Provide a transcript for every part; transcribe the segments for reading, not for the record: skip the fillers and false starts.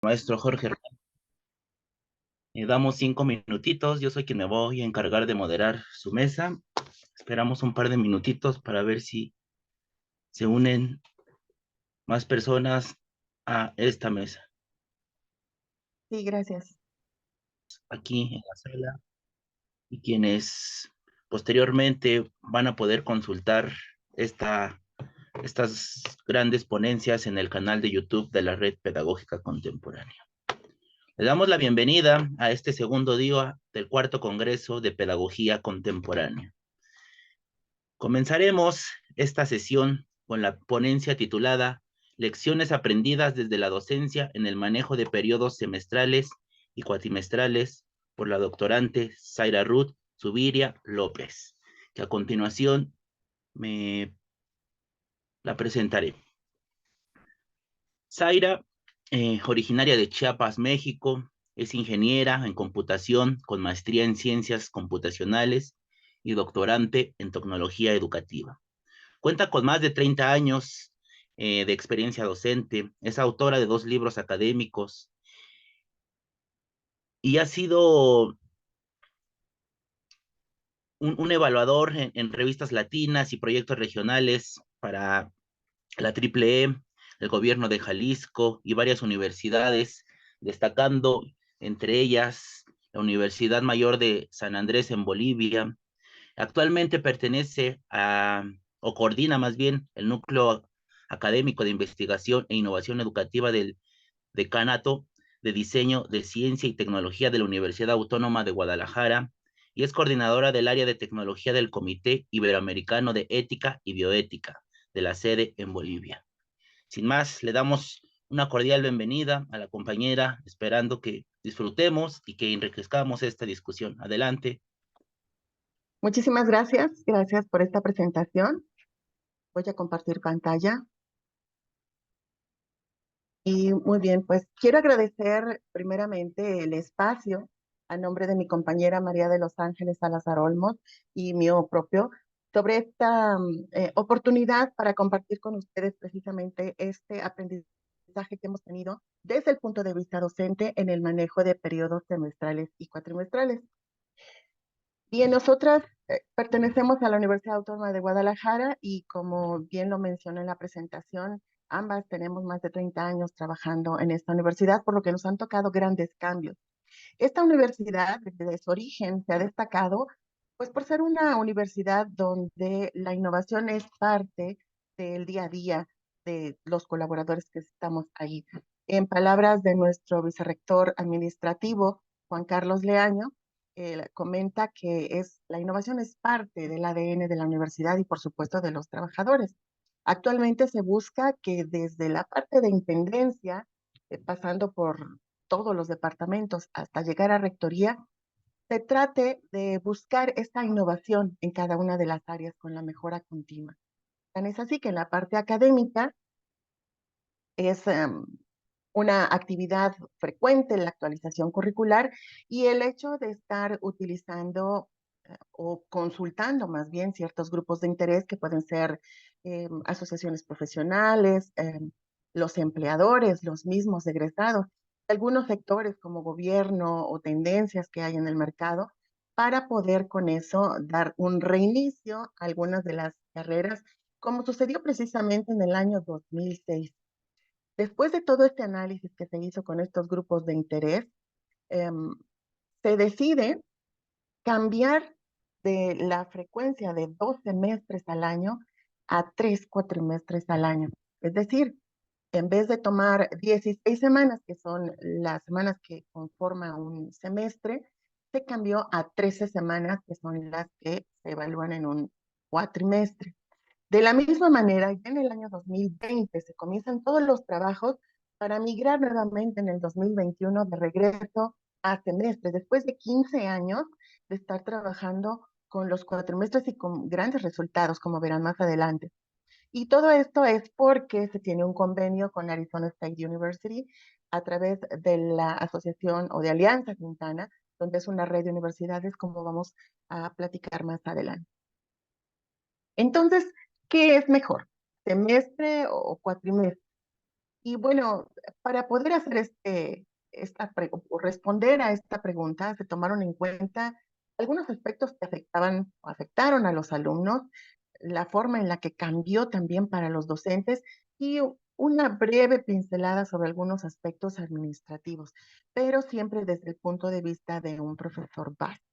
Maestro Jorge, damos 5 minutitos. Yo soy quien me voy a encargar de moderar su mesa. Esperamos un par de minutitos para ver si se unen más personas a esta mesa Sí, gracias. aquí en la sala y quienes posteriormente van a poder consultar esta, estas grandes ponencias en el canal de YouTube de la Red Pedagógica Contemporánea. Le damos la bienvenida a este segundo día del cuarto Congreso de Pedagogía Contemporánea. Comenzaremos esta sesión con la ponencia titulada Lecciones aprendidas desde la docencia en el manejo de periodos semestrales y cuatrimestrales por la doctorante Zaira Ruth Zuviria López, que a continuación me la presentaré. Zaira, originaria de Chiapas, México, es ingeniera en computación con maestría en ciencias computacionales y doctorante en tecnología educativa. Cuenta con más de 30 años de experiencia docente, es autora de 2 libros académicos y ha sido un evaluador en revistas latinas y proyectos regionales para la AAA, el gobierno de Jalisco y varias universidades, destacando entre ellas la Universidad Mayor de San Andrés en Bolivia. Actualmente pertenece o coordina más bien, el núcleo académico de investigación e innovación educativa del Decanato de Diseño de Ciencia y Tecnología de la Universidad Autónoma de Guadalajara y es coordinadora del área de tecnología del Comité Iberoamericano de Ética y Bioética de la sede en Bolivia. Sin más, le damos una cordial bienvenida a la compañera, esperando que disfrutemos y que enriquezcamos esta discusión. Adelante. Muchísimas gracias. Gracias por esta presentación. Voy a compartir pantalla. Y muy bien, pues quiero agradecer primeramente el espacio a nombre de mi compañera María de los Ángeles Salazar Olmos y mío propio sobre esta oportunidad para compartir con ustedes precisamente este aprendizaje que hemos tenido desde el punto de vista docente en el manejo de periodos semestrales y cuatrimestrales. Bien, nosotras pertenecemos a la Universidad Autónoma de Guadalajara y como bien lo mencioné en la presentación, ambas tenemos más de 30 años trabajando en esta universidad, por lo que nos han tocado grandes cambios. Esta universidad, desde su origen, se ha destacado pues por ser una universidad donde la innovación es parte del día a día de los colaboradores que estamos ahí. En palabras de nuestro vicerrector administrativo, Juan Carlos Leaño, comenta que la innovación es parte del ADN de la universidad y por supuesto de los trabajadores. Actualmente se busca que desde la parte de intendencia, pasando por todos los departamentos hasta llegar a rectoría, se trate de buscar esta innovación en cada una de las áreas con la mejora continua. Tan es así que en la parte académica es una actividad frecuente en la actualización curricular y el hecho de estar utilizando o consultando más bien ciertos grupos de interés que pueden ser asociaciones profesionales, los empleadores, los mismos egresados, algunos sectores como gobierno o tendencias que hay en el mercado, para poder con eso dar un reinicio a algunas de las carreras, como sucedió precisamente en el año 2006. Después de todo este análisis que se hizo con estos grupos de interés, eh, se decide cambiar de la frecuencia de 2 semestres al año a 3 cuatrimestres al año. Es decir, en vez de tomar 16 semanas, que son las semanas que conforman un semestre, se cambió a 13 semanas, que son las que se evalúan en un cuatrimestre. De la misma manera, ya en el año 2020 se comienzan todos los trabajos para migrar nuevamente en el 2021 de regreso a semestres, después de 15 años de estar trabajando con los cuatrimestres y con grandes resultados, como verán más adelante. Y todo esto es porque se tiene un convenio con Arizona State University a través de la asociación o de Alianza Quintana, donde es una red de universidades, como vamos a platicar más adelante. Entonces, ¿qué es mejor? ¿Semestre o cuatrimestre? Y bueno, para poder hacer o responder a esta pregunta, se tomaron en cuenta algunos aspectos que afectaban o afectaron a los alumnos, la forma en la que cambió también para los docentes y una breve pincelada sobre algunos aspectos administrativos, pero siempre desde el punto de vista de un profesor básico.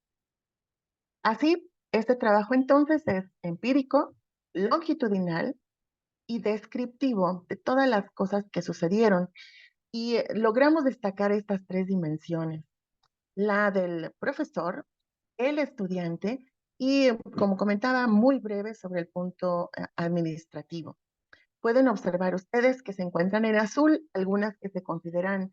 Así, este trabajo entonces es empírico, longitudinal y descriptivo de todas las cosas que sucedieron y logramos destacar estas tres dimensiones, la del profesor, el estudiante y, como comentaba, muy breve sobre el punto administrativo. Pueden observar ustedes que se encuentran en azul algunas que se consideran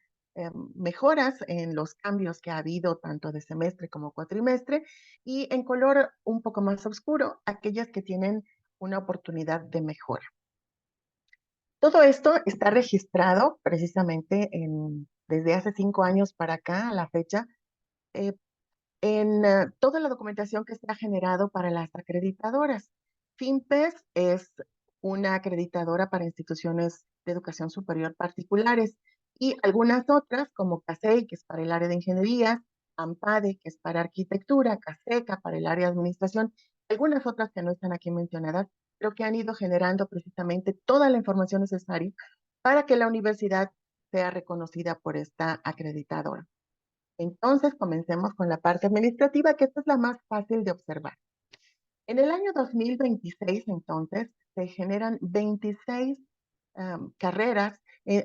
mejoras en los cambios que ha habido tanto de semestre como cuatrimestre y en color un poco más oscuro aquellas que tienen una oportunidad de mejora. Todo esto está registrado precisamente desde hace 5 años para acá, a la fecha, eh, en toda la documentación que se ha generado para las acreditadoras. FIMPES es una acreditadora para instituciones de educación superior particulares y algunas otras como CASEI, que es para el área de ingeniería, AMPADE, que es para arquitectura, CASECA para el área de administración, algunas otras que no están aquí mencionadas, pero que han ido generando precisamente toda la información necesaria para que la universidad sea reconocida por esta acreditadora. Entonces, comencemos con la parte administrativa, que esta es la más fácil de observar. En el año 2026, entonces, se generan 26 carreras.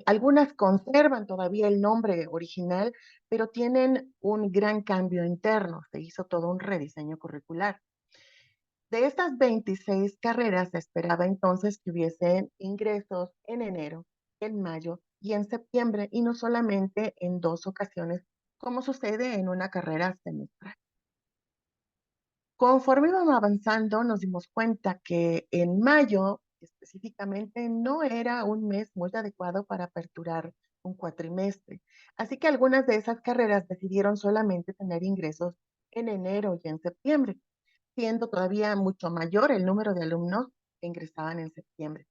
Algunas conservan todavía el nombre original, pero tienen un gran cambio interno. Se hizo todo un rediseño curricular. De estas 26 carreras, se esperaba entonces que hubiesen ingresos en enero, en mayo y en septiembre, y no solamente en 2 ocasiones, como sucede en una carrera semestral. Conforme íbamos avanzando, nos dimos cuenta que en mayo específicamente no era un mes muy adecuado para aperturar un cuatrimestre. Así que algunas de esas carreras decidieron solamente tener ingresos en enero y en septiembre, siendo todavía mucho mayor el número de alumnos que ingresaban en septiembre.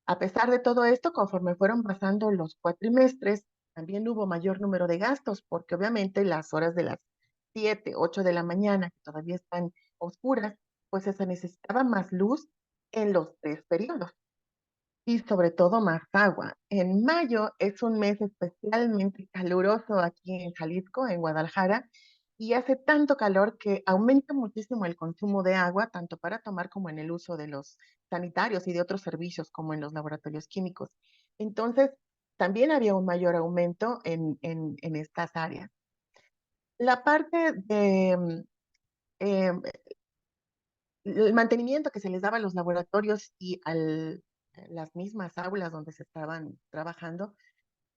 A pesar de todo esto, conforme fueron pasando los cuatrimestres, también hubo mayor número de gastos, porque obviamente las horas de las 7, 8 de la mañana, que todavía están oscuras, pues se necesitaba más luz en los 3 periodos y sobre todo más agua. En mayo es un mes especialmente caluroso aquí en Jalisco, en Guadalajara, y hace tanto calor que aumenta muchísimo el consumo de agua, tanto para tomar como en el uso de los sanitarios y de otros servicios, como en los laboratorios químicos. Entonces, también había un mayor aumento en estas áreas. La parte de el mantenimiento que se les daba a los laboratorios y a las mismas aulas donde se estaban trabajando,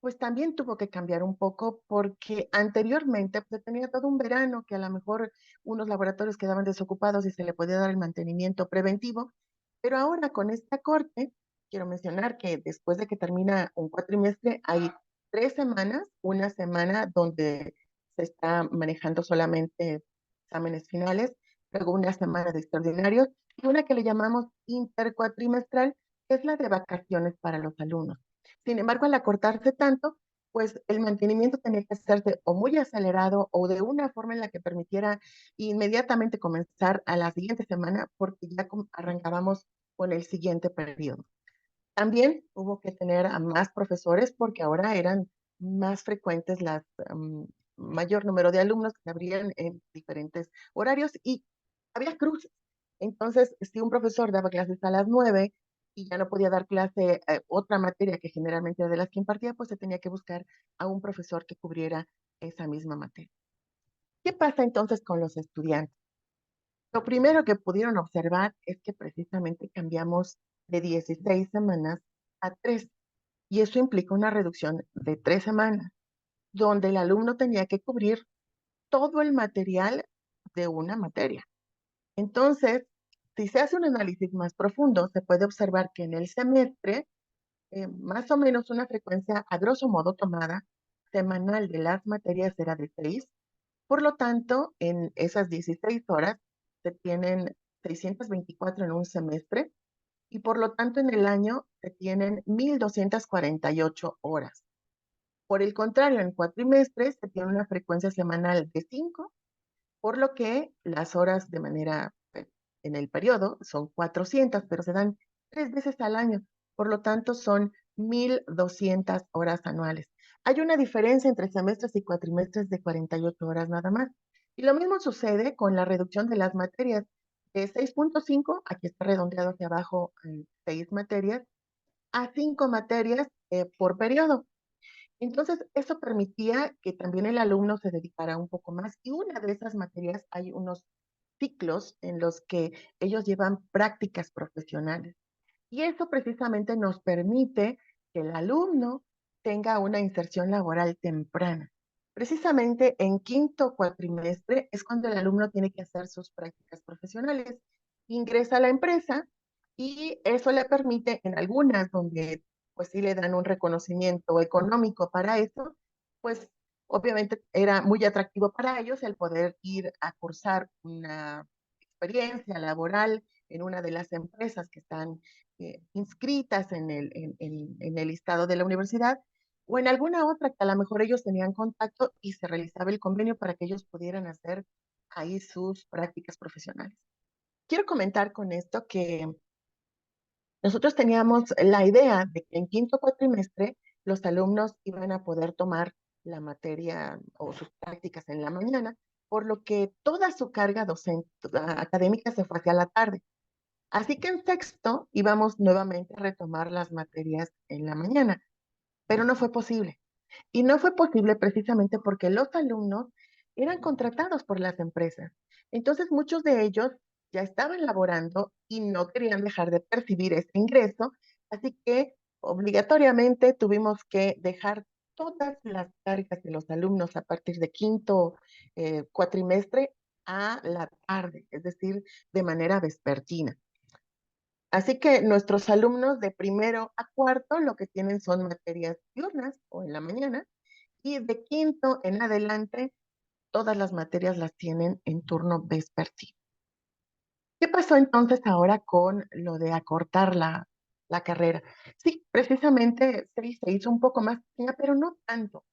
pues también tuvo que cambiar un poco porque anteriormente pues, se tenía todo un verano que a lo mejor unos laboratorios quedaban desocupados y se le podía dar el mantenimiento preventivo, pero ahora con esta corte, quiero mencionar que después de que termina un cuatrimestre hay 3 semanas, una semana donde se está manejando solamente exámenes finales, luego una semana de extraordinarios y una que le llamamos intercuatrimestral, que es la de vacaciones para los alumnos. Sin embargo, al acortarse tanto, pues el mantenimiento tenía que hacerse o muy acelerado o de una forma en la que permitiera inmediatamente comenzar a la siguiente semana porque ya arrancábamos con el siguiente periodo. También hubo que tener a más profesores porque ahora eran más frecuentes mayor número de alumnos que se abrían en diferentes horarios y había cruces. Entonces, si un profesor daba clases a las 9 y ya no podía dar clase, otra materia que generalmente era de las que impartía, pues se tenía que buscar a un profesor que cubriera esa misma materia. ¿Qué pasa entonces con los estudiantes? Lo primero que pudieron observar es que precisamente cambiamos de 16 semanas a 3 y eso implica una reducción de 3 semanas, donde el alumno tenía que cubrir todo el material de una materia. Entonces, si se hace un análisis más profundo, se puede observar que en el semestre, más o menos una frecuencia a grosso modo tomada semanal de las materias era de 6. Por lo tanto, en esas 16 horas se tienen 624 en un semestre y por lo tanto en el año se tienen 1,248 horas. Por el contrario, en cuatrimestres se tiene una frecuencia semanal de 5, por lo que las horas de manera, en el periodo son 400, pero se dan 3 veces al año. Por lo tanto, son 1,200 horas anuales. Hay una diferencia entre semestres y cuatrimestres de 48 horas nada más. Y lo mismo sucede con la reducción de las materias de 6,5, aquí está redondeado hacia abajo, 6 materias, a 5 materias por periodo. Entonces, eso permitía que también el alumno se dedicara un poco más. Y una de esas materias, hay unos ciclos en los que ellos llevan prácticas profesionales. Y eso precisamente nos permite que el alumno tenga una inserción laboral temprana. Precisamente en quinto cuatrimestre es cuando el alumno tiene que hacer sus prácticas profesionales. Ingresa a la empresa y eso le permite en algunas donde pues sí le dan un reconocimiento económico para eso, pues obviamente era muy atractivo para ellos el poder ir a cursar una experiencia laboral en una de las empresas que están inscritas en el listado de la universidad o en alguna otra que a lo mejor ellos tenían contacto y se realizaba el convenio para que ellos pudieran hacer ahí sus prácticas profesionales. Quiero comentar con esto que nosotros teníamos la idea de que en quinto cuatrimestre los alumnos iban a poder tomar la materia o sus prácticas en la mañana, por lo que toda su carga docente, académica se fue hacia la tarde. Así que en sexto íbamos nuevamente a retomar las materias en la mañana, pero no fue posible. Y no fue posible precisamente porque los alumnos eran contratados por las empresas. Entonces muchos de ellos ya estaban laborando y no querían dejar de percibir ese ingreso, así que obligatoriamente tuvimos que dejar todas las cargas de los alumnos a partir de quinto cuatrimestre a la tarde, es decir, de manera vespertina. Así que nuestros alumnos de primero a cuarto lo que tienen son materias diurnas o en la mañana y de quinto en adelante todas las materias las tienen en turno vespertino. ¿Qué pasó entonces ahora con lo de acortar la carrera? Sí, precisamente se hizo un poco más pequeña, pero no tanto.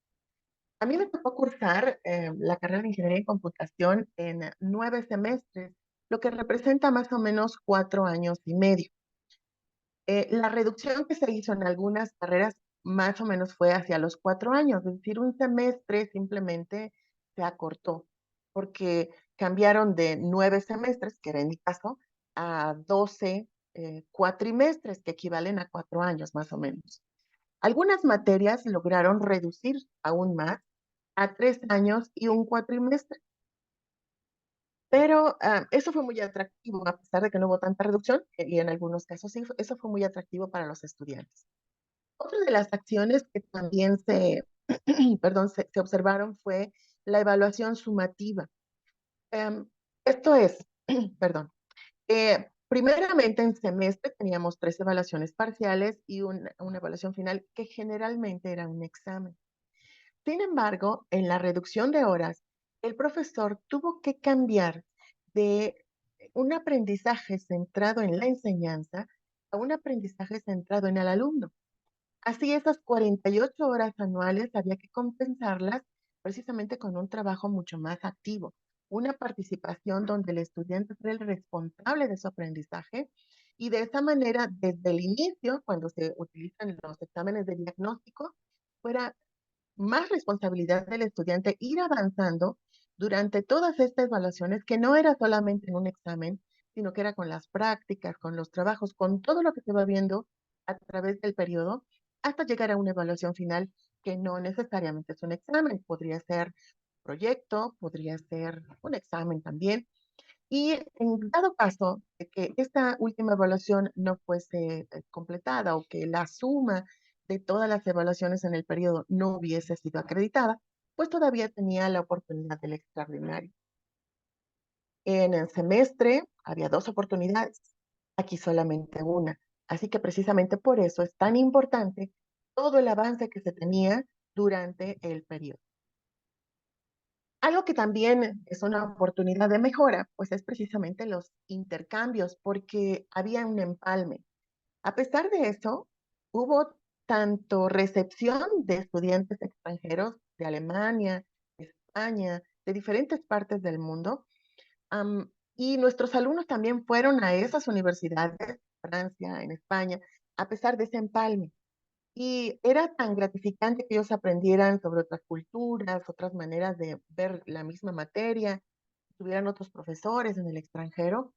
A mí me tocó cursar la carrera de Ingeniería en Computación en 9 semestres, lo que representa más o menos 4 años y medio. La reducción que se hizo en algunas carreras más o menos fue hacia los 4 años, es decir, un semestre simplemente se acortó, porque cambiaron de 9 semestres, que era en mi caso, a 12 cuatrimestres, que equivalen a 4 años más o menos. Algunas materias lograron reducir aún más a 3 años y un cuatrimestre. Pero eso fue muy atractivo, a pesar de que no hubo tanta reducción, y en algunos casos sí, eso fue muy atractivo para los estudiantes. Otra de las acciones que también perdón, se observaron fue la evaluación sumativa. Em, Esto es, perdón, primeramente en semestre teníamos 3 evaluaciones parciales y una evaluación final que generalmente era un examen. Sin embargo, en la reducción de horas, el profesor tuvo que cambiar de un aprendizaje centrado en la enseñanza a un aprendizaje centrado en el alumno. Así, esas 48 horas anuales había que compensarlas precisamente con un trabajo mucho más activo, una participación donde el estudiante fue el responsable de su aprendizaje y de esa manera, desde el inicio, cuando se utilizan los exámenes de diagnóstico, fuera más responsabilidad del estudiante ir avanzando durante todas estas evaluaciones, que no era solamente en un examen, sino que era con las prácticas, con los trabajos, con todo lo que se va viendo a través del periodo, hasta llegar a una evaluación final que no necesariamente es un examen, podría ser proyecto, podría ser un examen también. Y en dado caso de que esta última evaluación no fuese completada o que la suma de todas las evaluaciones en el periodo no hubiese sido acreditada, pues todavía tenía la oportunidad del extraordinario. En el semestre había 2 oportunidades, aquí solamente una. Así que precisamente por eso es tan importante todo el avance que se tenía durante el periodo. Algo que también es una oportunidad de mejora, pues es precisamente los intercambios, porque había un empalme. A pesar de eso, hubo tanto recepción de estudiantes extranjeros de Alemania, de España, de diferentes partes del mundo, y nuestros alumnos también fueron a esas universidades, en Francia, en España, a pesar de ese empalme. Y era tan gratificante que ellos aprendieran sobre otras culturas, otras maneras de ver la misma materia, tuvieran otros profesores en el extranjero,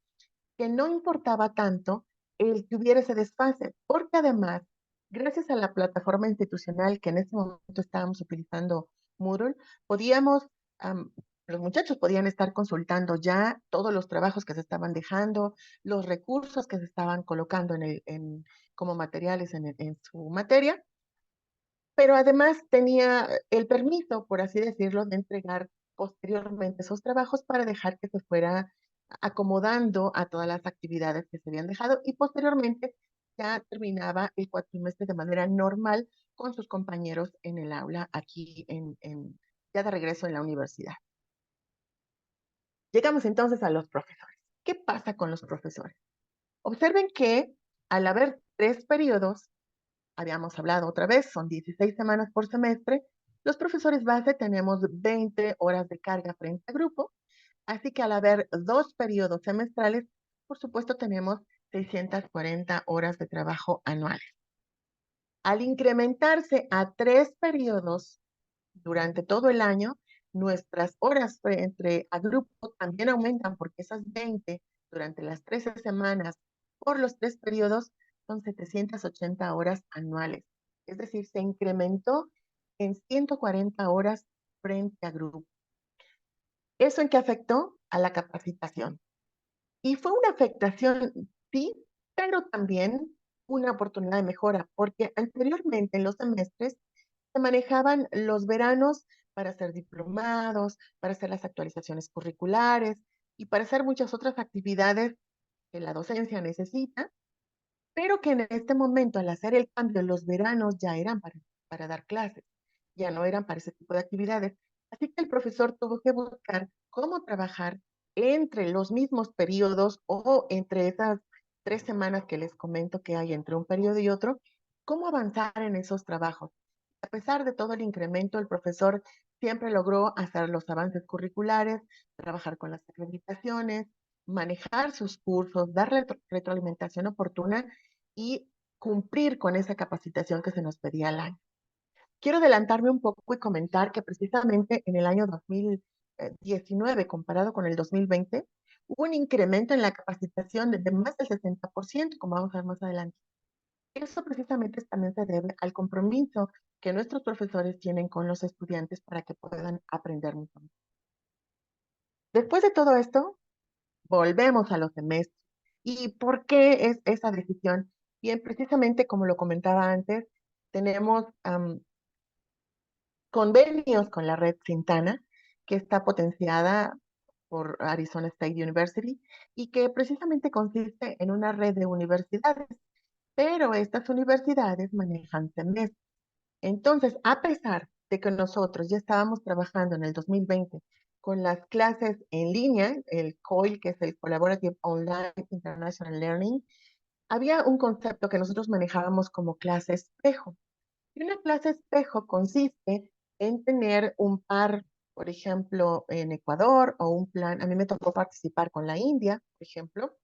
que no importaba tanto el que hubiera ese desfase, porque además, gracias a la plataforma institucional que en ese momento estábamos utilizando Moodle, podíamos, am, los muchachos podían estar consultando ya todos los trabajos que se estaban dejando, los recursos que se estaban colocando como materiales en su materia, pero además tenía el permiso, por así decirlo, de entregar posteriormente esos trabajos para dejar que se fuera acomodando a todas las actividades que se habían dejado y posteriormente ya terminaba el cuatrimestre de manera normal con sus compañeros en el aula aquí ya de regreso en la universidad. Llegamos entonces a los profesores. ¿Qué pasa con los profesores? Observen que al haber 3 periodos, habíamos hablado otra vez, son 16 semanas por semestre. Los profesores base tenemos 20 horas de carga frente a grupo, así que al haber 2 periodos semestrales, por supuesto tenemos 640 horas de trabajo anuales. Al incrementarse a 3 periodos durante todo el año, nuestras horas entre a grupo también aumentan porque esas 20 durante las 13 semanas por los 3 periodos son 780 horas anuales. Es decir, se incrementó en 140 horas frente a grupo. ¿Eso en qué afectó? A la capacitación. Y fue una afectación, sí, pero también una oportunidad de mejora, porque anteriormente en los semestres se manejaban los veranos para hacer diplomados, para hacer las actualizaciones curriculares y para hacer muchas otras actividades que la docencia necesita, pero que en este momento, al hacer el cambio, los veranos ya eran para dar clases, ya no eran para ese tipo de actividades. Así que el profesor tuvo que buscar cómo trabajar entre los mismos periodos o entre esas 3 semanas que les comento que hay entre un periodo y otro, cómo avanzar en esos trabajos. A pesar de todo el incremento, el profesor siempre logró hacer los avances curriculares, trabajar con las acreditaciones, manejar sus cursos, dar retroalimentación oportuna y cumplir con esa capacitación que se nos pedía al año. Quiero adelantarme un poco y comentar que precisamente en el año 2019, comparado con el 2020, hubo un incremento en la capacitación de más del 60%, como vamos a ver más adelante. Eso precisamente también se debe al compromiso que nuestros profesores tienen con los estudiantes para que puedan aprender mucho más. Después de todo esto, volvemos a los semestres. ¿Y por qué es esa decisión? Bien, precisamente como lo comentaba antes, tenemos convenios con la red Sintana, que está potenciada por Arizona State University y que precisamente consiste en una red de universidades, pero estas universidades manejan semestres. Entonces, a pesar de que nosotros ya estábamos trabajando en el 2020 con las clases en línea, el COIL, que es el Collaborative Online International Learning, había un concepto que nosotros manejábamos como clase espejo. Y una clase espejo consiste en tener un par, por ejemplo, en Ecuador o un plan, a mí me tocó participar con la India, por ejemplo,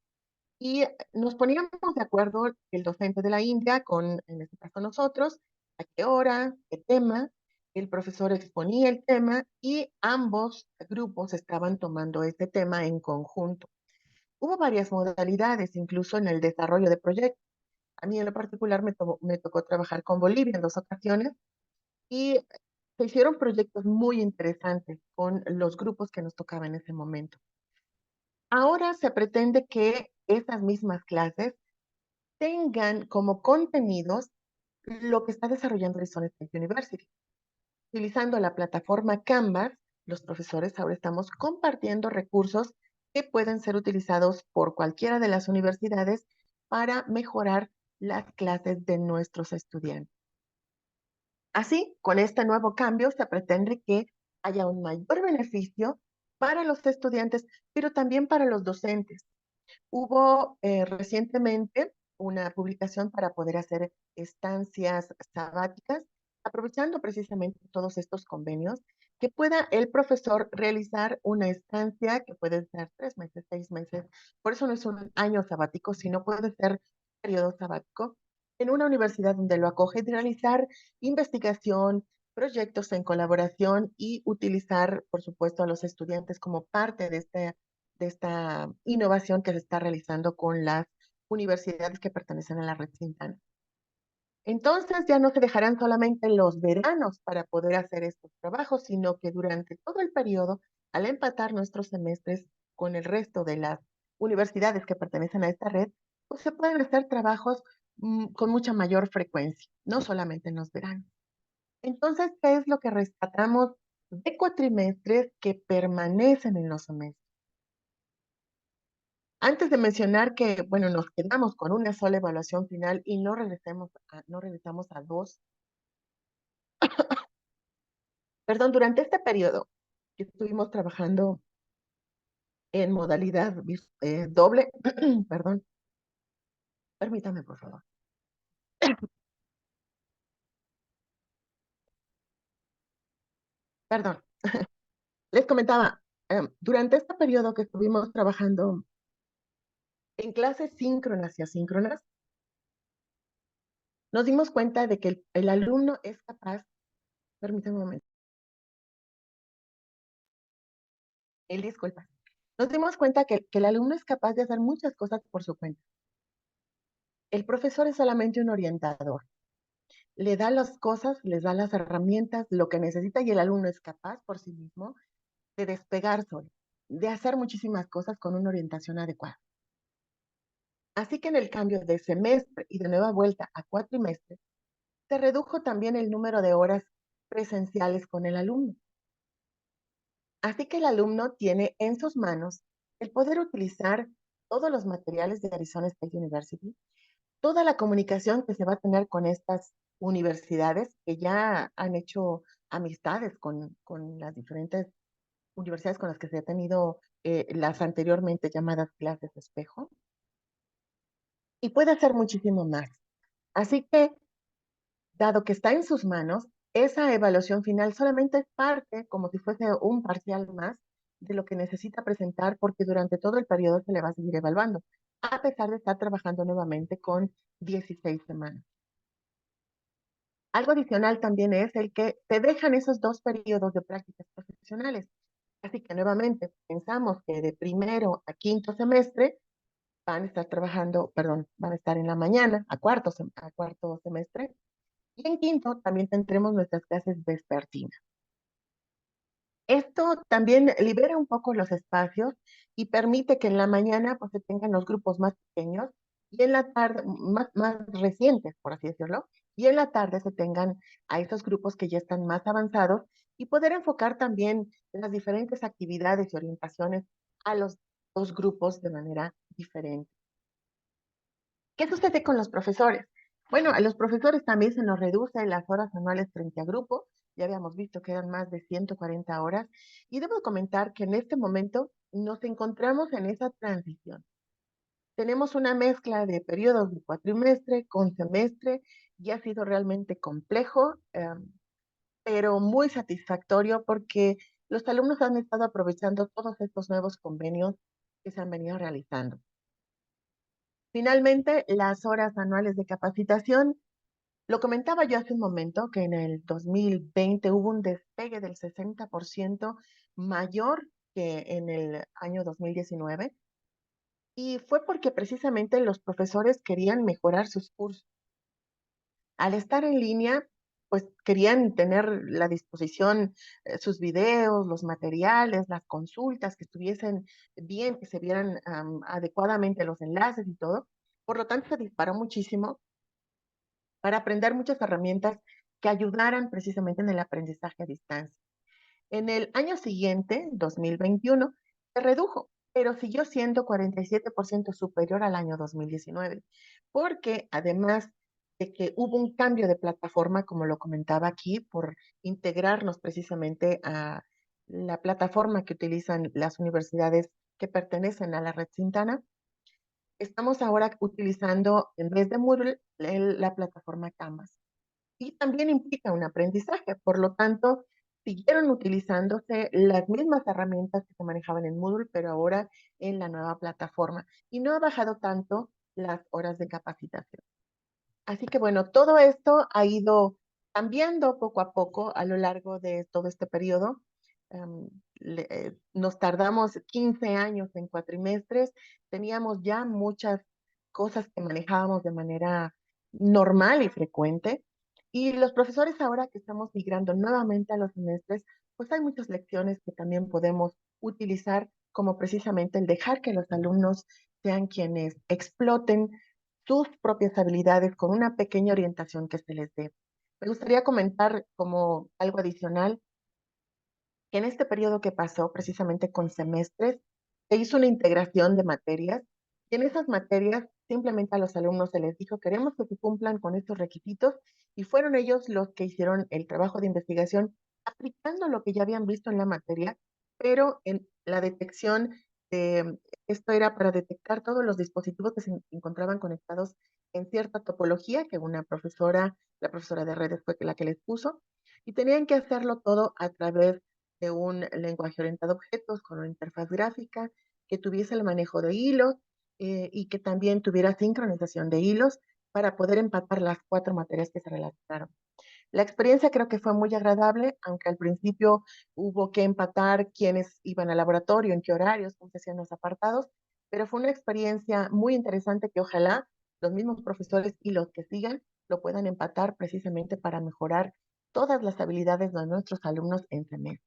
y nos poníamos de acuerdo el docente de la India con, en este caso nosotros, a qué hora, qué tema, el profesor exponía el tema y ambos grupos estaban tomando este tema en conjunto. Hubo varias modalidades, incluso en el desarrollo de proyectos. A mí en lo particular me tocó trabajar con Bolivia en 2 ocasiones y se hicieron proyectos muy interesantes con los grupos que nos tocaba en ese momento. Ahora se pretende que esas mismas clases tengan como contenidos lo que está desarrollando Arizona State University. Utilizando la plataforma Canvas, los profesores ahora estamos compartiendo recursos que pueden ser utilizados por cualquiera de las universidades para mejorar las clases de nuestros estudiantes. Así, con este nuevo cambio se pretende que haya un mayor beneficio para los estudiantes, pero también para los docentes. Hubo recientemente una publicación para poder hacer estancias sabáticas, aprovechando precisamente todos estos convenios, que pueda el profesor realizar una estancia que puede ser 3 meses, 6 meses. Por eso no es un año sabático, sino puede ser periodo sabático en una universidad donde lo acoge y realizar investigación, proyectos en colaboración y utilizar, por supuesto, a los estudiantes como parte de esta innovación que se está realizando con las universidades que pertenecen a la red Sintana. Entonces ya no se dejarán solamente los veranos para poder hacer estos trabajos, sino que durante todo el periodo, al empatar nuestros semestres con el resto de las universidades que pertenecen a esta red, pues se pueden hacer trabajos con mucha mayor frecuencia, no solamente en los veranos. Entonces, ¿qué es lo que rescatamos de cuatrimestres que permanecen en los semestres? Antes de mencionar que, bueno, nos quedamos con una sola evaluación final y no regresamos a dos, perdón, durante este periodo que estuvimos trabajando en modalidad doble, perdón, permítame por favor, perdón, les comentaba, durante este periodo que estuvimos trabajando en clases síncronas y asíncronas, nos dimos cuenta de que el alumno es capaz, permítame un momento, disculpa, nos dimos cuenta que el alumno es capaz de hacer muchas cosas por su cuenta. El profesor es solamente un orientador. Le da las cosas, les da las herramientas, lo que necesita y el alumno es capaz por sí mismo de despegar solo, de hacer muchísimas cosas con una orientación adecuada. Así que en el cambio de semestre y de nueva vuelta a cuatrimestre, se redujo también el número de horas presenciales con el alumno. Así que el alumno tiene en sus manos el poder utilizar todos los materiales de Arizona State University, toda la comunicación que se va a tener con estas universidades que ya han hecho amistades con las diferentes universidades con las que se ha tenido las anteriormente llamadas clases de espejo, y puede hacer muchísimo más. Así que, dado que está en sus manos, esa evaluación final solamente es parte, como si fuese un parcial más, de lo que necesita presentar, porque durante todo el periodo se le va a seguir evaluando, a pesar de estar trabajando nuevamente con 16 semanas. Algo adicional también es el que te dejan esos 2 periodos de prácticas profesionales. Así que nuevamente pensamos que de primero a quinto semestre van a estar trabajando, perdón, van a estar en la mañana a cuarto semestre. Y en quinto también tendremos nuestras clases vespertinas. Esto también libera un poco los espacios y permite que en la mañana pues, se tengan los grupos más pequeños y en la tarde, más recientes, por así decirlo, y en la tarde se tengan a esos grupos que ya están más avanzados y poder enfocar también las diferentes actividades y orientaciones a los dos grupos de manera diferente. ¿Qué sucede con los profesores? Bueno, a los profesores también se nos reduce las horas anuales frente a grupo. Ya habíamos visto que eran más de 140 horas. Y debo comentar que en este momento nos encontramos en esa transición. Tenemos una mezcla de periodos de cuatrimestre con semestre y ha sido realmente complejo, pero muy satisfactorio porque los alumnos han estado aprovechando todos estos nuevos convenios que se han venido realizando. Finalmente, las horas anuales de capacitación, lo comentaba yo hace un momento que en el 2020 hubo un despegue del 60% mayor que en el año 2019 y fue porque precisamente los profesores querían mejorar sus cursos. Al estar en línea, pues querían tener la disposición, sus videos, los materiales, las consultas, que estuviesen bien, que se vieran adecuadamente los enlaces y todo. Por lo tanto, se disparó muchísimo para aprender muchas herramientas que ayudaran precisamente en el aprendizaje a distancia. En el año siguiente, 2021, se redujo, pero siguió siendo 47% superior al año 2019, porque además de que hubo un cambio de plataforma, como lo comentaba aquí, por integrarnos precisamente a la plataforma que utilizan las universidades que pertenecen a la red Sintana, estamos ahora utilizando, en vez de Moodle, la plataforma Canvas. Y también implica un aprendizaje, por lo tanto, siguieron utilizándose las mismas herramientas que se manejaban en Moodle, pero ahora en la nueva plataforma. Y no ha bajado tanto las horas de capacitación. Así que bueno, todo esto ha ido cambiando poco a poco a lo largo de todo este periodo. Em, Nos tardamos 15 años en cuatrimestres, teníamos ya muchas cosas que manejábamos de manera normal y frecuente. Y los profesores ahora que estamos migrando nuevamente a los semestres, pues hay muchas lecciones que también podemos utilizar, como precisamente el dejar que los alumnos sean quienes exploten sus propias habilidades con una pequeña orientación que se les dé. Me gustaría comentar como algo adicional que en este periodo que pasó precisamente con semestres, se hizo una integración de materias y en esas materias simplemente a los alumnos se les dijo, queremos que se cumplan con estos requisitos y fueron ellos los que hicieron el trabajo de investigación aplicando lo que ya habían visto en la materia, pero en la detección de, esto era para detectar todos los dispositivos que se encontraban conectados en cierta topología que una profesora, la profesora de redes fue la que les puso, y tenían que hacerlo todo a través de un lenguaje orientado a objetos con una interfaz gráfica, que tuviese el manejo de hilos y que también tuviera sincronización de hilos para poder empatar las 4 materias que se relacionaron. La experiencia creo que fue muy agradable, aunque al principio hubo que empatar quiénes iban al laboratorio, en qué horarios, cómo se hacían los apartados, pero fue una experiencia muy interesante que ojalá los mismos profesores y los que sigan lo puedan empatar precisamente para mejorar todas las habilidades de nuestros alumnos en semestre.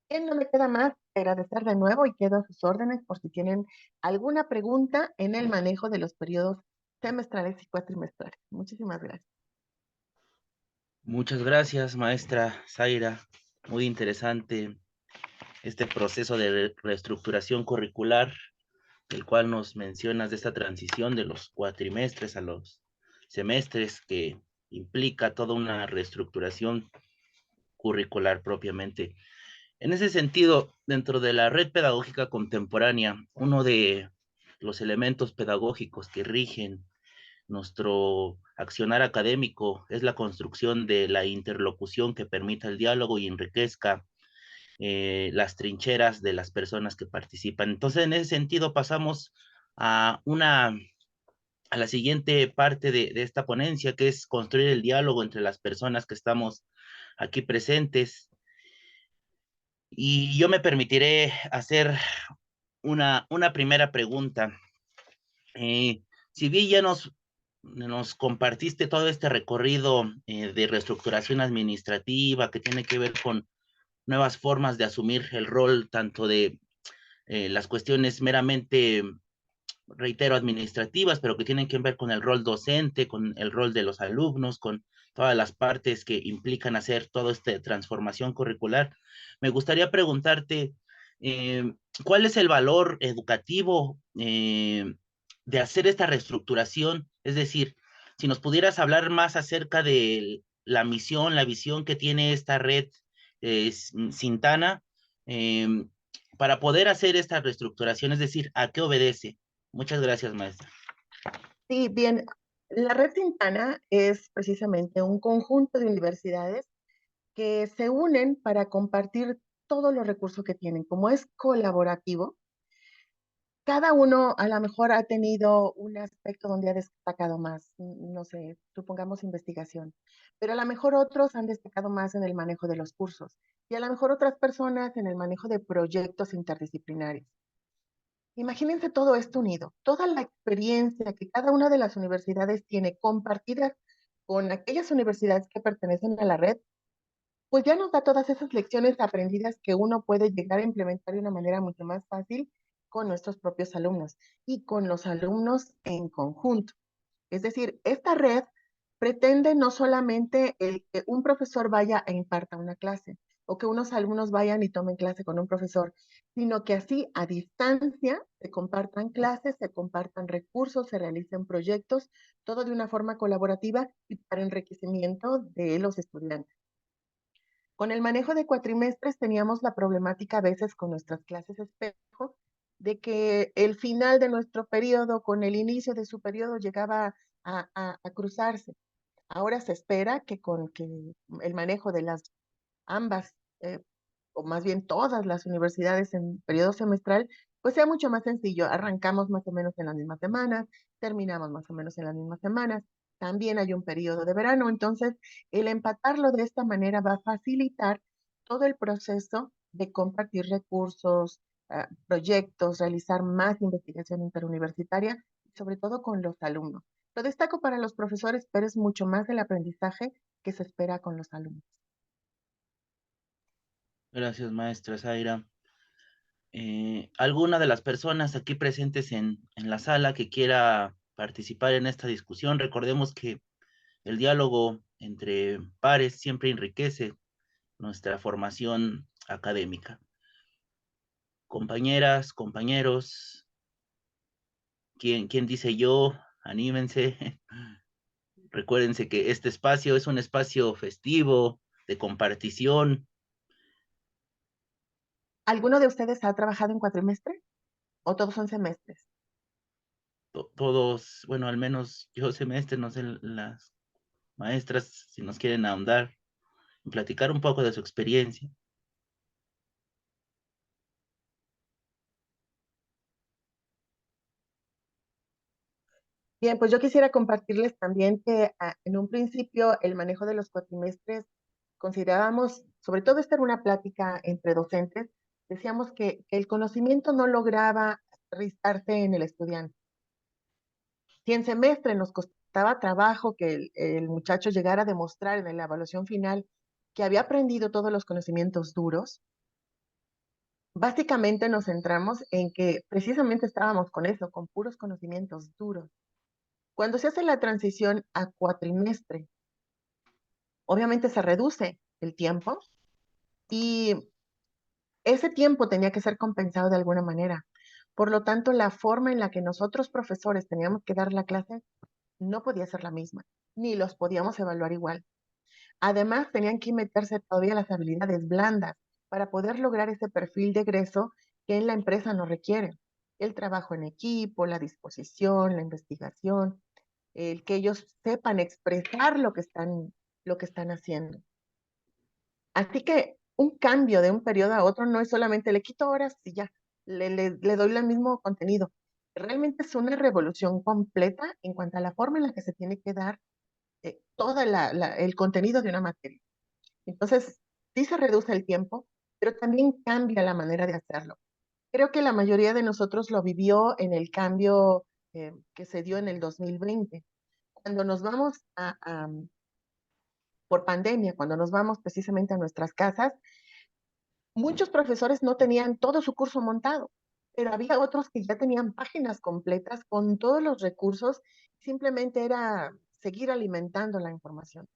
Bien, no me queda más que agradecer de nuevo y quedo a sus órdenes por si tienen alguna pregunta en el manejo de los periodos semestrales y cuatrimestrales. Muchísimas gracias. Muchas gracias, maestra Zaira. Muy interesante este proceso de reestructuración curricular, el cual nos mencionas de esta transición de los cuatrimestres a los semestres, que implica toda una reestructuración curricular propiamente. En ese sentido, dentro de la red pedagógica contemporánea, uno de los elementos pedagógicos que rigen nuestro accionar académico es la construcción de la interlocución que permita el diálogo y enriquezca las trincheras de las personas que participan. Entonces, en ese sentido, pasamos a a la siguiente parte de esta ponencia, que es construir el diálogo entre las personas que estamos aquí presentes. Y yo me permitiré hacer una primera pregunta. Si bien ya nos compartiste todo este recorrido de reestructuración administrativa que tiene que ver con nuevas formas de asumir el rol tanto de las cuestiones meramente, reitero, administrativas, pero que tienen que ver con el rol docente, con el rol de los alumnos, con todas las partes que implican hacer toda esta transformación curricular. Me gustaría preguntarte, eh, ¿cuál es el valor educativo de hacer esta reestructuración? Es decir, si nos pudieras hablar más acerca de la misión, la visión que tiene esta red Sintana, eh, para poder hacer esta reestructuración, es decir, ¿a qué obedece? Muchas gracias, maestra. Sí, bien, la Red Sintana es precisamente un conjunto de universidades que se unen para compartir todos los recursos que tienen. Como es colaborativo, cada uno a lo mejor ha tenido un aspecto donde ha destacado más, no sé, supongamos investigación, pero a lo mejor otros han destacado más en el manejo de los cursos y a lo mejor otras personas en el manejo de proyectos interdisciplinarios. Imagínense todo esto unido, toda la experiencia que cada una de las universidades tiene compartidas con aquellas universidades que pertenecen a la red, pues ya nos da todas esas lecciones aprendidas que uno puede llegar a implementar de una manera mucho más fácil con nuestros propios alumnos y con los alumnos en conjunto. Es decir, esta red pretende no solamente el que un profesor vaya e imparta una clase o que unos alumnos vayan y tomen clase con un profesor, sino que así a distancia se compartan clases, se compartan recursos, se realicen proyectos, todo de una forma colaborativa y para enriquecimiento de los estudiantes. Con el manejo de cuatrimestres teníamos la problemática a veces con nuestras clases espejo, de que el final de nuestro periodo con el inicio de su periodo llegaba a cruzarse. Ahora se espera que con que el manejo de las ambas, o más bien todas las universidades en periodo semestral, pues sea mucho más sencillo. Arrancamos más o menos en las mismas semanas, terminamos más o menos en las mismas semanas. También hay un periodo de verano, entonces el empatarlo de esta manera va a facilitar todo el proceso de compartir recursos, proyectos, realizar más investigación interuniversitaria, sobre todo con los alumnos. Lo destaco para los profesores, pero es mucho más el aprendizaje que se espera con los alumnos. Gracias, maestra Zaira. ¿Alguna de las personas aquí presentes en la sala que quiera participar en esta discusión? Recordemos que el diálogo entre pares siempre enriquece nuestra formación académica. Compañeras, compañeros, ¿quién dice yo? Anímense. Recuérdense que este espacio es un espacio festivo, de compartición. ¿Alguno de ustedes ha trabajado en cuatrimestre o todos son semestres? Todos, bueno, al menos yo semestre, no sé, las maestras, si nos quieren ahondar, platicar un poco de su experiencia. Bien, pues yo quisiera compartirles también que en un principio el manejo de los cuatrimestres considerábamos, sobre todo esta era una plática entre docentes, decíamos que el conocimiento no lograba aterrizarse en el estudiante. Si en semestre nos costaba trabajo que el muchacho llegara a demostrar en la evaluación final que había aprendido todos los conocimientos duros, básicamente nos centramos en que precisamente estábamos con eso, con puros conocimientos duros. Cuando se hace la transición a cuatrimestre, obviamente se reduce el tiempo y ese tiempo tenía que ser compensado de alguna manera. Por lo tanto, la forma en la que nosotros profesores teníamos que dar la clase no podía ser la misma, ni los podíamos evaluar igual. Además, tenían que meterse todavía las habilidades blandas para poder lograr ese perfil de egreso que en la empresa no requiere. El trabajo en equipo, la disposición, la investigación, el que ellos sepan expresar lo que están haciendo. Así que un cambio de un periodo a otro no es solamente le quito horas y ya, le doy el mismo contenido. Realmente es una revolución completa en cuanto a la forma en la que se tiene que dar todo el contenido de una materia. Entonces, sí se reduce el tiempo, pero también cambia la manera de hacerlo. Creo que la mayoría de nosotros lo vivió en el cambio que se dio en el 2020. Cuando nos vamos por pandemia, cuando nos vamos precisamente a nuestras casas, muchos profesores no tenían todo su curso montado, pero había otros que ya tenían páginas completas con todos los recursos, simplemente era seguir alimentando la información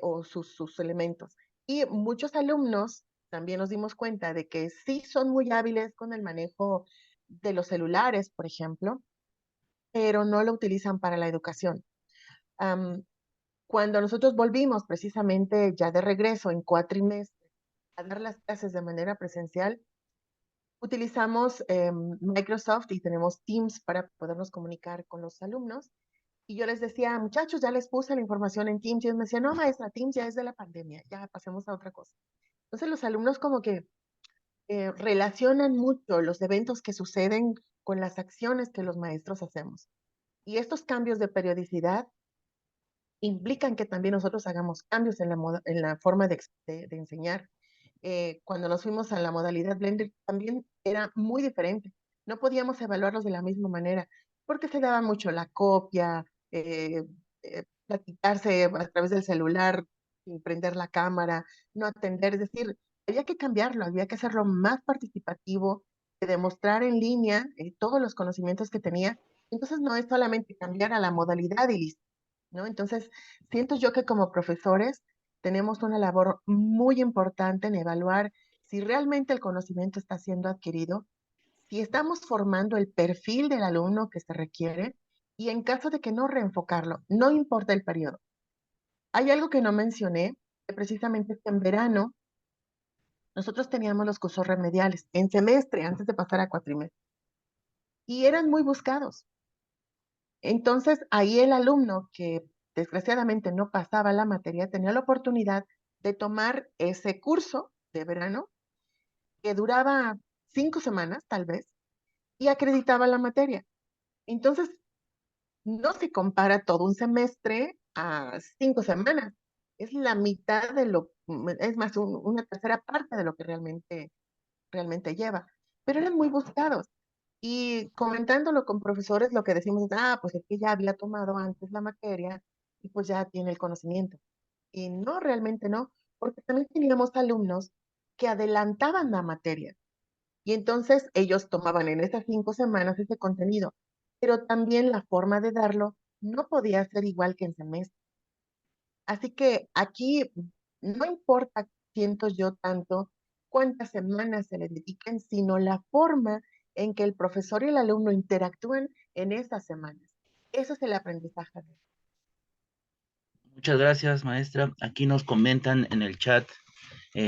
o sus elementos. Y muchos alumnos también nos dimos cuenta de que sí son muy hábiles con el manejo de los celulares, por ejemplo, pero no lo utilizan para la educación. Um, Cuando nosotros volvimos precisamente ya de regreso en cuatrimestre a dar las clases de manera presencial, utilizamos Microsoft y tenemos Teams para podernos comunicar con los alumnos. Y yo les decía, muchachos, ya les puse la información en Teams. Y ellos me decían, no, maestra, Teams ya es de la pandemia, ya pasemos a otra cosa. Entonces los alumnos como que relacionan mucho los eventos que suceden con las acciones que los maestros hacemos. Y estos cambios de periodicidad implican que también nosotros hagamos cambios en la forma de enseñar. Cuando nos fuimos a la modalidad Blended también era muy diferente. No podíamos evaluarlos de la misma manera porque se daba mucho la copia, platicarse a través del celular, sin prender la cámara, no atender. Es decir, había que cambiarlo, había que hacerlo más participativo, de demostrar en línea todos los conocimientos que tenía. Entonces no es solamente cambiar a la modalidad y listo, ¿no? Entonces, siento yo que como profesores tenemos una labor muy importante en evaluar si realmente el conocimiento está siendo adquirido, si estamos formando el perfil del alumno que se requiere y en caso de que no reenfocarlo, no importa el periodo. Hay algo que no mencioné, que precisamente es que en verano nosotros teníamos los cursos remediales en semestre antes de pasar a cuatrimestre. y eran muy buscados. Entonces, ahí el alumno que desgraciadamente no pasaba la materia tenía la oportunidad de tomar ese curso de verano que duraba 5 semanas, tal vez, y acreditaba la materia. Entonces, no se compara todo un semestre a 5 semanas. Es la mitad de lo, es más, una tercera parte de lo que realmente lleva. Pero eran muy buscados. Y comentándolo con profesores, lo que decimos es, pues es que ya había tomado antes la materia y pues ya tiene el conocimiento. Y no, realmente no, porque también teníamos alumnos que adelantaban la materia. Y entonces ellos tomaban en esas 5 semanas ese contenido, pero también la forma de darlo no podía ser igual que en semestre. Así que aquí no importa, siento yo tanto, cuántas semanas se le dediquen, sino la forma en que el profesor y el alumno interactúan en esas semanas. Eso es el aprendizaje. Muchas gracias, maestra. Aquí nos comentan en el chat,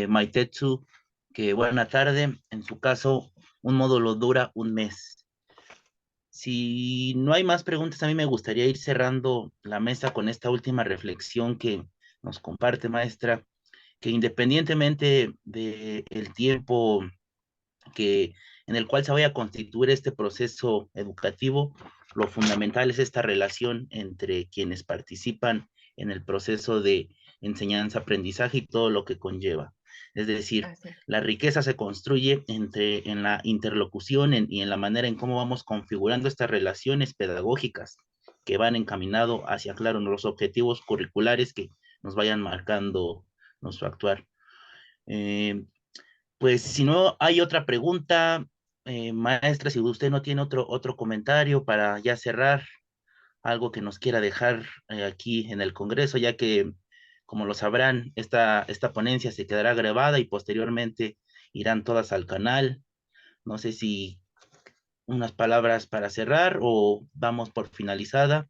Maitetsu, que buena tarde. En su caso, un módulo dura un mes. Si no hay más preguntas, a mí me gustaría ir cerrando la mesa con esta última reflexión que nos comparte, maestra, que independientemente del tiempo que, en el cual se vaya a constituir este proceso educativo, lo fundamental es esta relación entre quienes participan en el proceso de enseñanza-aprendizaje y todo lo que conlleva. Es decir, Así es. la riqueza se construye en la interlocución y en la manera en cómo vamos configurando estas relaciones pedagógicas que van encaminado hacia, claro, los objetivos curriculares que nos vayan marcando nuestro actuar. Eh, pues si no hay otra pregunta, maestra, si usted no tiene otro comentario para ya cerrar, algo que nos quiera dejar aquí en el Congreso, ya que, como lo sabrán, esta ponencia se quedará grabada y posteriormente irán todas al canal. No sé si unas palabras para cerrar o damos por finalizada,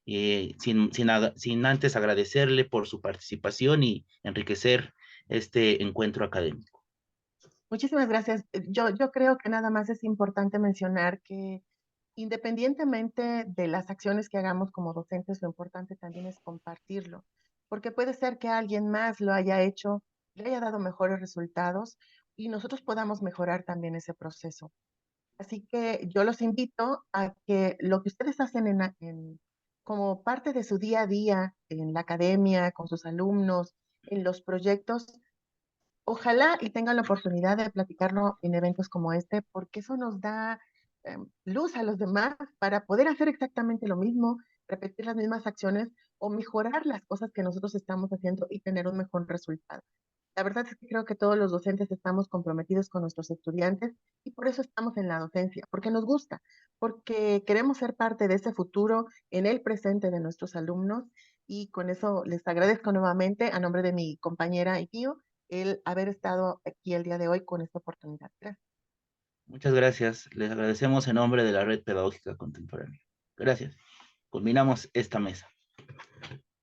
sin antes agradecerle por su participación y enriquecer este encuentro académico. Muchísimas gracias. Yo creo que nada más es importante mencionar que independientemente de las acciones que hagamos como docentes, lo importante también es compartirlo, porque puede ser que alguien más lo haya hecho, le haya dado mejores resultados y nosotros podamos mejorar también ese proceso. Así que yo los invito a que lo que ustedes hacen como parte de su día a día en la academia, con sus alumnos, en los proyectos, ojalá y tengan la oportunidad de platicarlo en eventos como este, porque eso nos da luz a los demás para poder hacer exactamente lo mismo, repetir las mismas acciones o mejorar las cosas que nosotros estamos haciendo y tener un mejor resultado. La verdad es que creo que todos los docentes estamos comprometidos con nuestros estudiantes y por eso estamos en la docencia, porque nos gusta, porque queremos ser parte de ese futuro en el presente de nuestros alumnos y con eso les agradezco nuevamente a nombre de mi compañera y tío el haber estado aquí el día de hoy con esta oportunidad. Gracias. Muchas gracias. Les agradecemos en nombre de la Red Pedagógica Contemporánea. Gracias. Culminamos esta mesa.